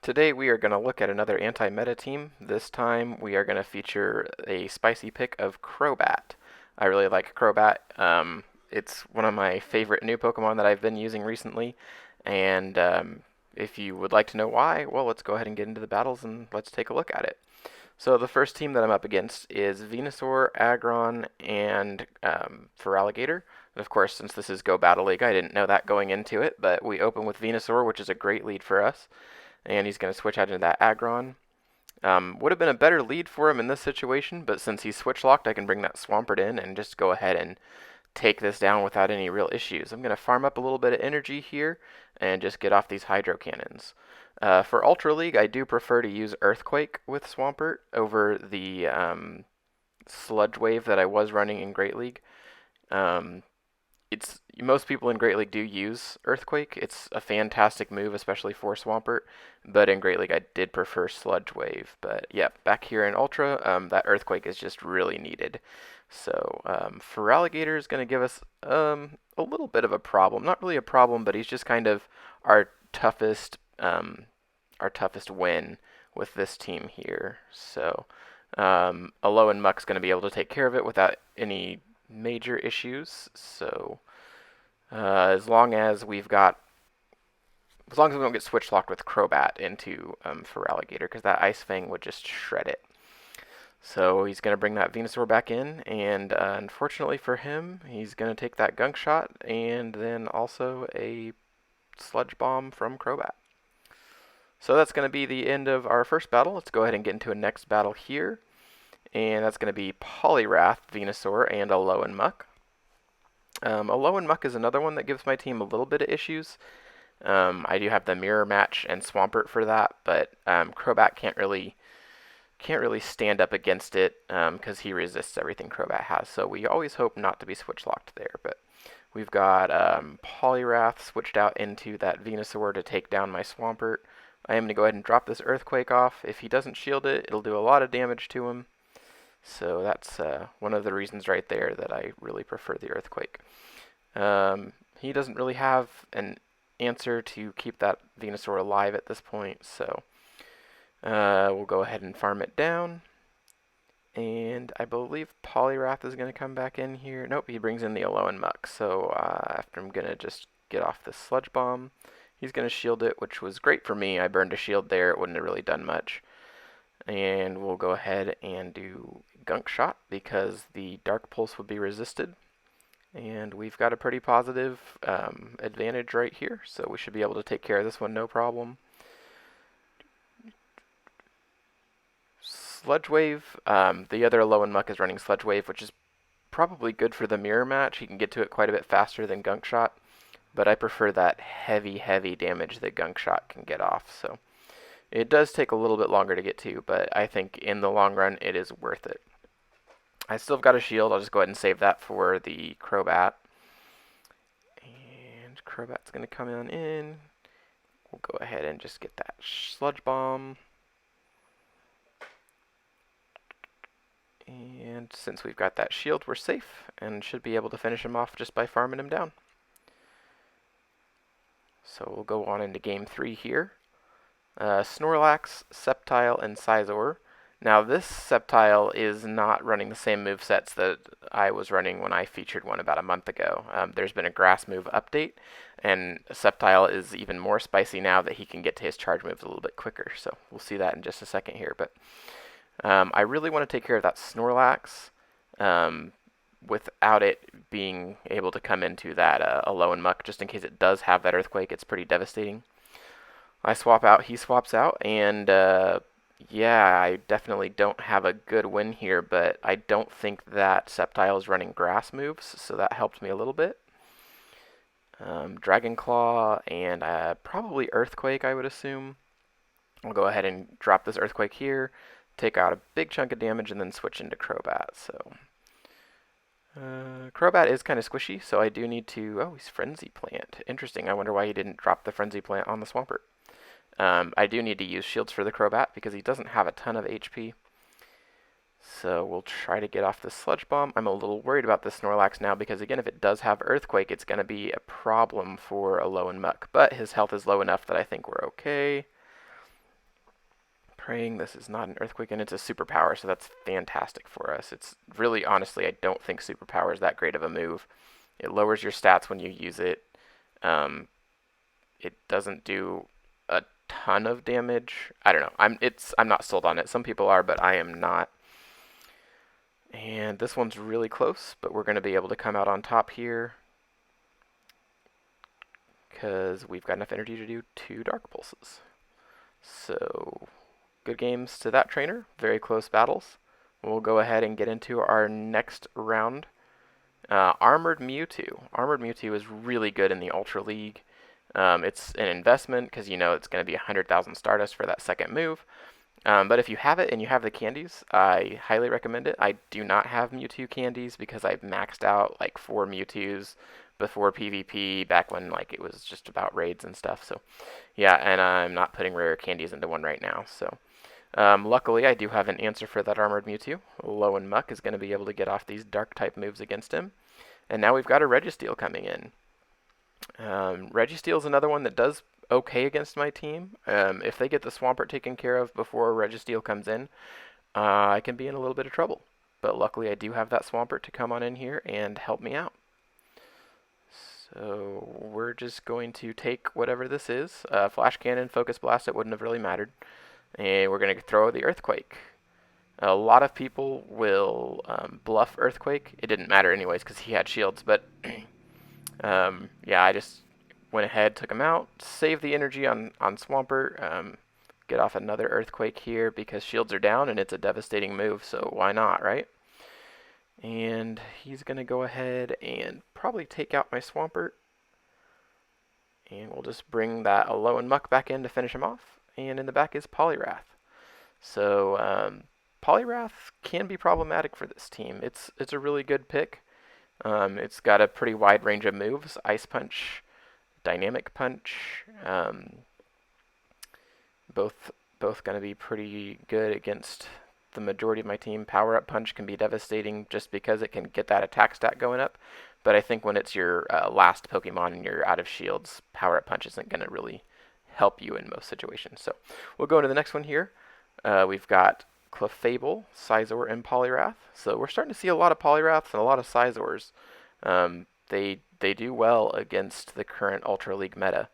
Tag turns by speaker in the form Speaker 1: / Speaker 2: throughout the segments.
Speaker 1: Today we are going to look at another anti-meta team. This time we are going to feature a spicy pick of Crobat. I really like Crobat. It's one of my favorite new Pokemon that I've been using recently, and if you would like to know why, well, let's go ahead and get into the battles and let's take a look at it. So the first team that I'm up against is Venusaur, Aggron, and Feraligatr. And of course, since this is Go Battle League, I didn't know that going into it, but we open with Venusaur, which is a great lead for us. And he's going to switch out into that Aggron. Would have been a better lead for him in this situation, but since he's switch locked, I can bring that Swampert in and just go ahead and take this down without any real issues. I'm going to farm up a little bit of energy here and just get off these Hydro Cannons. For Ultra League, I do prefer to use Earthquake with Swampert over the Sludge Wave that I was running in Great League. Most people in Great League do use Earthquake. It's a fantastic move, especially for Swampert. But in Great League, I did prefer Sludge Wave. But yeah, back here in Ultra, that Earthquake is just really needed. So Feraligatr is going to give us a little bit of a problem. Not really a problem, but he's just kind of our toughest win with this team here. So Alolan Muck's going to be able to take care of it without any major issues. So as long as we don't get switch locked with Crobat into Feraligatr, because that Ice Fang would just shred it. So he's going to bring that Venusaur back in, and unfortunately for him, he's going to take that Gunk Shot and then also a Sludge Bomb from Crobat. So that's going to be the end of our first battle. Let's go ahead and get into a next battle here. And that's going to be Poliwrath, Venusaur, and Alolan Muck. Alolan Muck is another one that gives my team a little bit of issues. I do have the Mirror Match and Swampert for that, but Crobat can't really stand up against it because he resists everything Crobat has. So we always hope not to be switch locked there. But we've got Poliwrath switched out into that Venusaur to take down my Swampert. I am going to go ahead and drop this Earthquake off. If he doesn't shield it, it'll do a lot of damage to him. So that's one of the reasons right there that I really prefer the Earthquake. He doesn't really have an answer to keep that Venusaur alive at this point, so we'll go ahead and farm it down. And I believe Poliwrath is going to come back in here. Nope, he brings in the Alolan Muck. So after I'm going to just get off the Sludge Bomb, he's going to shield it, which was great for me. I burned a shield there. It wouldn't have really done much. And we'll go ahead and do Gunk Shot because the Dark Pulse would be resisted. And we've got a pretty positive advantage right here, so we should be able to take care of this one no problem. Sludge Wave, the other Alolan Muck is running Sludge Wave, which is probably good for the Mirror Match. He can get to it quite a bit faster than Gunk Shot, but I prefer that heavy damage that Gunk Shot can get off. So it does take a little bit longer to get to, but I think in the long run it is worth it. I still have got a shield. I'll just go ahead and save that for the Crobat. And Crobat's going to come on in. We'll go ahead and just get that Sludge Bomb. And since we've got that shield, we're safe and should be able to finish him off just by farming him down. So we'll go on into game 3 here. Snorlax, Sceptile, and Scizor. Now this Sceptile is not running the same movesets that I was running when I featured one about a month ago. There's been a Grass move update, and Sceptile is even more spicy now that he can get to his charge moves a little bit quicker. So we'll see that in just a second here. But I really want to take care of that Snorlax without it being able to come into that Alolan Muck, just in case it does have that Earthquake. It's pretty devastating. I swap out, he swaps out, and yeah, I definitely don't have a good win here, but I don't think that Sceptile is running Grass moves, so that helped me a little bit. Dragon Claw and probably Earthquake, I would assume. I'll go ahead and drop this Earthquake here, take out a big chunk of damage, and then switch into Crobat. So Crobat is kind of squishy, so I do need to... Oh, he's Frenzy Plant. Interesting. I wonder why he didn't drop the Frenzy Plant on the Swampert. I do need to use shields for the Crobat because he doesn't have a ton of HP. So we'll try to get off the Sludge Bomb. I'm a little worried about the Snorlax now because, again, if it does have Earthquake, it's going to be a problem for a low in Muck. But his health is low enough that I think we're okay. Praying this is not an Earthquake, and it's a Superpower, so that's fantastic for us. It's really, honestly, I don't think Superpower is that great of a move. It lowers your stats when you use it. It doesn't do a ton of damage. I don't know. I'm not sold on it. Some people are, but I am not. And this one's really close, but we're going to be able to come out on top here because we've got enough energy to do 2 Dark Pulses. So, good games to that trainer. Very close battles. We'll go ahead and get into our next round. Armored Mewtwo. Armored Mewtwo is really good in the Ultra League. It's an investment because you know it's going to be 100,000 Stardust for that second move. But if you have it and you have the candies, I highly recommend it. I do not have Mewtwo candies because I've maxed out like 4 Mewtwo's before PvP back when like it was just about raids and stuff. So yeah, and I'm not putting rare candies into one right now. So luckily I do have an answer for that Armored Mewtwo. Low and Muck is going to be able to get off these dark type moves against him. And now we've got a Registeel coming in. Registeel is another one that does okay against my team. If they get the Swampert taken care of before Registeel comes in, I can be in a little bit of trouble. But luckily I do have that Swampert to come on in here and help me out. So we're just going to take whatever this is. Flash Cannon, Focus Blast, it wouldn't have really mattered. And we're going to throw the Earthquake. A lot of people will bluff Earthquake. It didn't matter anyways because he had shields, but yeah, I just went ahead, took him out, saved the energy on Swampert, get off another Earthquake here because shields are down and it's a devastating move, so why not, right? And he's going to go ahead and probably take out my Swampert. And we'll just bring that Alolan Muck back in to finish him off. And in the back is Poliwrath. So Poliwrath can be problematic for this team. It's a really good pick. It's got a pretty wide range of moves. Ice Punch, Dynamic Punch, both going to be pretty good against the majority of my team. Power Up Punch can be devastating just because it can get that attack stat going up. But I think when it's your last Pokemon and you're out of shields, Power Up Punch isn't going to really help you in most situations. So we'll go into the next one here. We've got Clefable, Scizor, and Poliwrath. So we're starting to see a lot of Poliwraths and a lot of Scizors. They do well against the current Ultra League meta.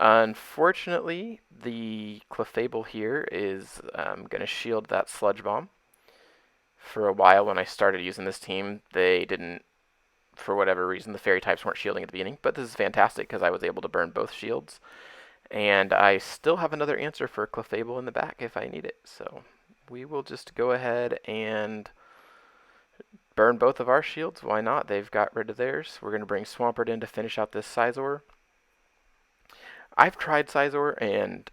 Speaker 1: Unfortunately, the Clefable here is going to shield that Sludge Bomb. For a while when I started using this team, they didn't, for whatever reason, the Fairy types weren't shielding at the beginning. But this is fantastic because I was able to burn both shields. And I still have another answer for Clefable in the back if I need it. So we will just go ahead and burn both of our shields. Why not? They've got rid of theirs. We're going to bring Swampert in to finish out this Scizor. I've tried Scizor, and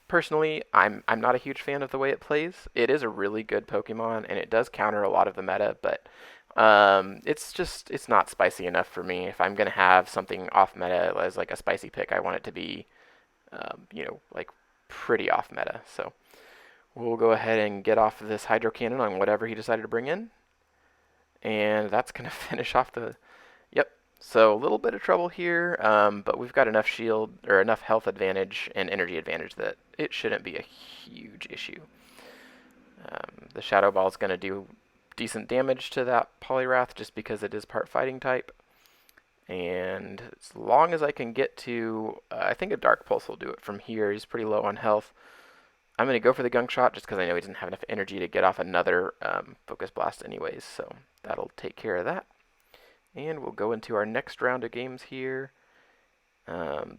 Speaker 1: personally, I'm not a huge fan of the way it plays. It is a really good Pokemon, and it does counter a lot of the meta, but it's not spicy enough for me. If I'm going to have something off meta as like a spicy pick, I want it to be, like pretty off meta. So we'll go ahead and get off of this Hydro Cannon on whatever he decided to bring in. And that's going to finish off the... Yep. So a little bit of trouble here, but we've got enough shield, or enough health advantage and energy advantage that it shouldn't be a huge issue. The Shadow Ball is going to do decent damage to that Poliwrath just because it is part fighting type. And as long as I can get to... I think a Dark Pulse will do it from here. He's pretty low on health. I'm going to go for the Gunk Shot just because I know he doesn't have enough energy to get off another Focus Blast anyways. So that'll take care of that. And we'll go into our next round of games here.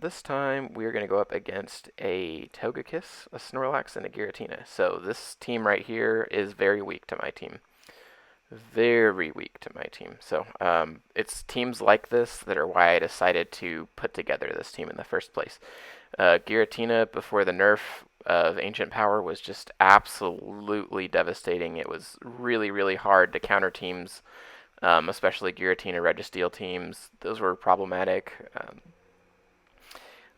Speaker 1: This time we're going to go up against a Togekiss, a Snorlax, and a Giratina. So this team right here is very weak to my team. Very weak to my team. So it's teams like this that are why I decided to put together this team in the first place. Giratina before the nerf of Ancient Power was just absolutely devastating. It was really, really hard to counter teams, especially Giratina Registeel teams. Those were problematic.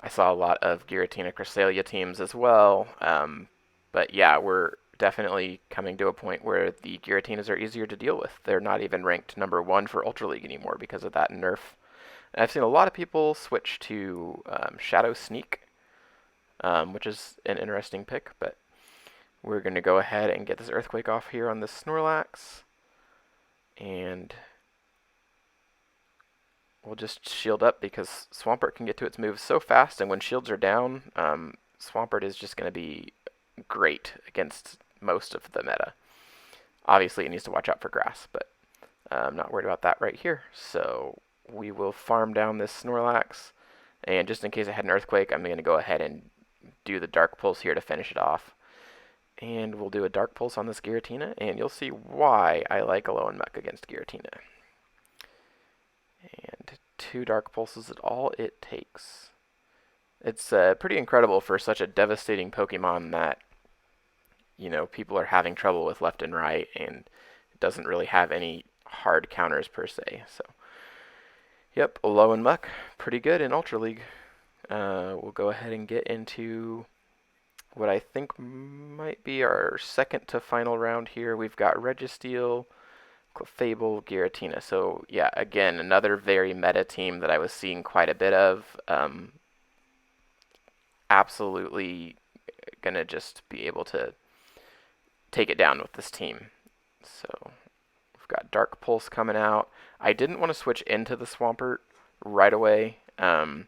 Speaker 1: I saw a lot of Giratina Cresselia teams as well. But yeah, we're definitely coming to a point where the Giratinas are easier to deal with. They're not even ranked #1 for Ultra League anymore because of that nerf. And I've seen a lot of people switch to Shadow Sneak, which is an interesting pick, but we're going to go ahead and get this Earthquake off here on this Snorlax. And we'll just shield up because Swampert can get to its moves so fast, and when shields are down, Swampert is just going to be great against most of the meta. Obviously, it needs to watch out for grass, but I'm not worried about that right here. So we will farm down this Snorlax, and just in case I had an Earthquake, I'm going to go ahead and do the Dark Pulse here to finish it off. And we'll do a Dark Pulse on this Giratina, and you'll see why I like Alolan Muck against Giratina. And 2 Dark Pulses is all it takes. It's pretty incredible for such a devastating Pokemon that, you know, people are having trouble with left and right, and it doesn't really have any hard counters per se. So, yep, Alolan Muck, pretty good in Ultra League. We'll go ahead and get into what I think might be our second to final round here. We've got Registeel, Clefable, Giratina. So yeah, again, another very meta team that I was seeing quite a bit of. Absolutely gonna just be able to take it down with this team. So we've got Dark Pulse coming out. I didn't want to switch into the Swampert right away. I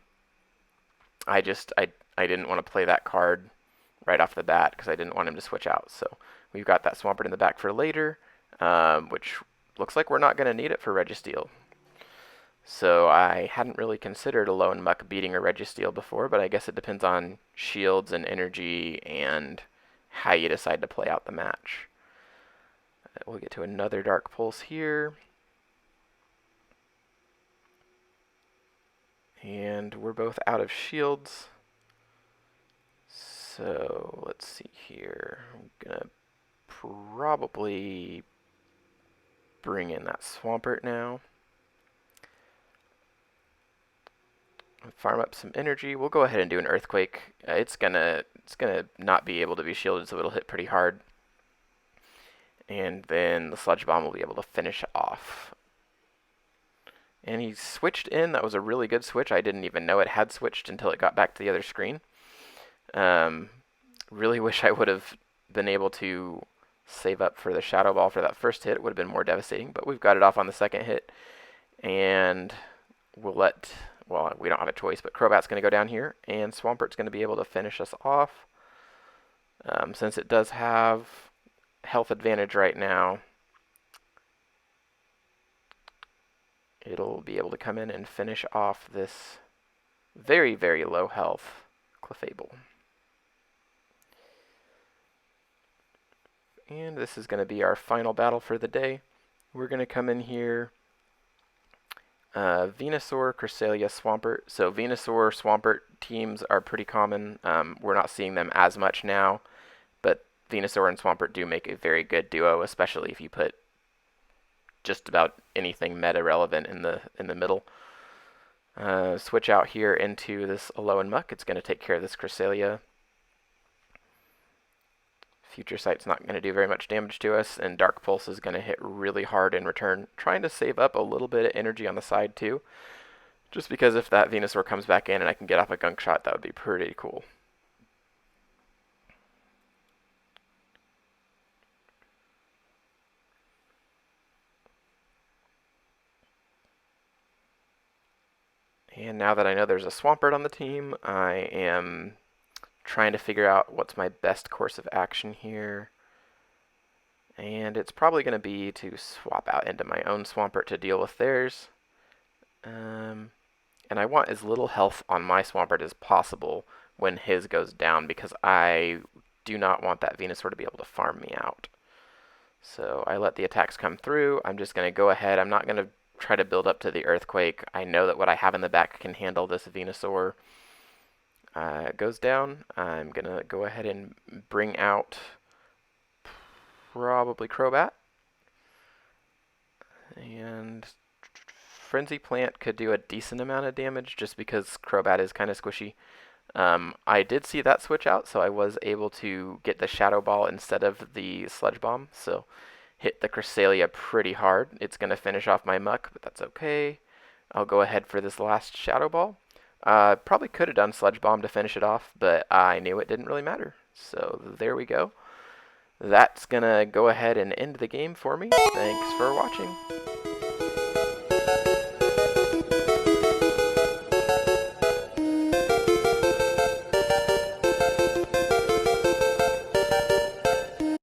Speaker 1: didn't want to play that card right off the bat because I didn't want him to switch out. So we've got that Swampert in the back for later, which looks like we're not going to need it for Registeel. So I hadn't really considered Alolan Muck beating a Registeel before, but I guess it depends on shields and energy and how you decide to play out the match. We'll get to another Dark Pulse here. And we're both out of shields. So let's see here. I'm going to probably bring in that Swampert now. Farm up some energy. We'll go ahead and do an Earthquake. It's gonna not be able to be shielded, so it'll hit pretty hard. And then the Sludge Bomb will be able to finish off. And he switched in. That was a really good switch. I didn't even know it had switched until it got back to the other screen. Really wish I would have been able to save up for the Shadow Ball for that first hit. It would have been more devastating, but we've got it off on the second hit. And we'll let, well, we don't have a choice, but Crobat's going to go down here, and Swampert's going to be able to finish us off. Since it does have health advantage right now, it'll be able to come in and finish off this very, very low health Clefable. And this is going to be our final battle for the day. We're going to come in here, Venusaur, Cresselia, Swampert. So Venusaur, Swampert teams are pretty common. We're not seeing them as much now, but Venusaur and Swampert do make a very good duo, especially if you put just about anything meta relevant in the middle. Switch out here into this Alolan Muck. It's going to take care of this Cresselia. Future Sight's not going to do very much damage to us, and Dark Pulse is going to hit really hard in return. Trying to save up a little bit of energy on the side too, just because if that Venusaur comes back in and I can get off a Gunk Shot, that would be pretty cool. And now that I know there's a Swampert on the team, I am trying to figure out what's my best course of action here. And it's probably going to be to swap out into my own Swampert to deal with theirs. And I want as little health on my Swampert as possible when his goes down, because I do not want that Venusaur to be able to farm me out. So I let the attacks come through. I'm just going to go ahead. I'm not going to try to build up to the Earthquake. I know that what I have in the back can handle this Venusaur. It goes down. I'm going to go ahead and bring out probably Crobat. And Frenzy Plant could do a decent amount of damage just because Crobat is kind of squishy. I did see that switch out, so I was able to get the Shadow Ball instead of the Sludge Bomb, so hit the Cresselia pretty hard. It's going to finish off my Muck, but that's okay. I'll go ahead for this last Shadow Ball. Probably could have done Sludge Bomb to finish it off, but I knew it didn't really matter. So there we go. That's going to go ahead and end the game for me. Thanks for watching.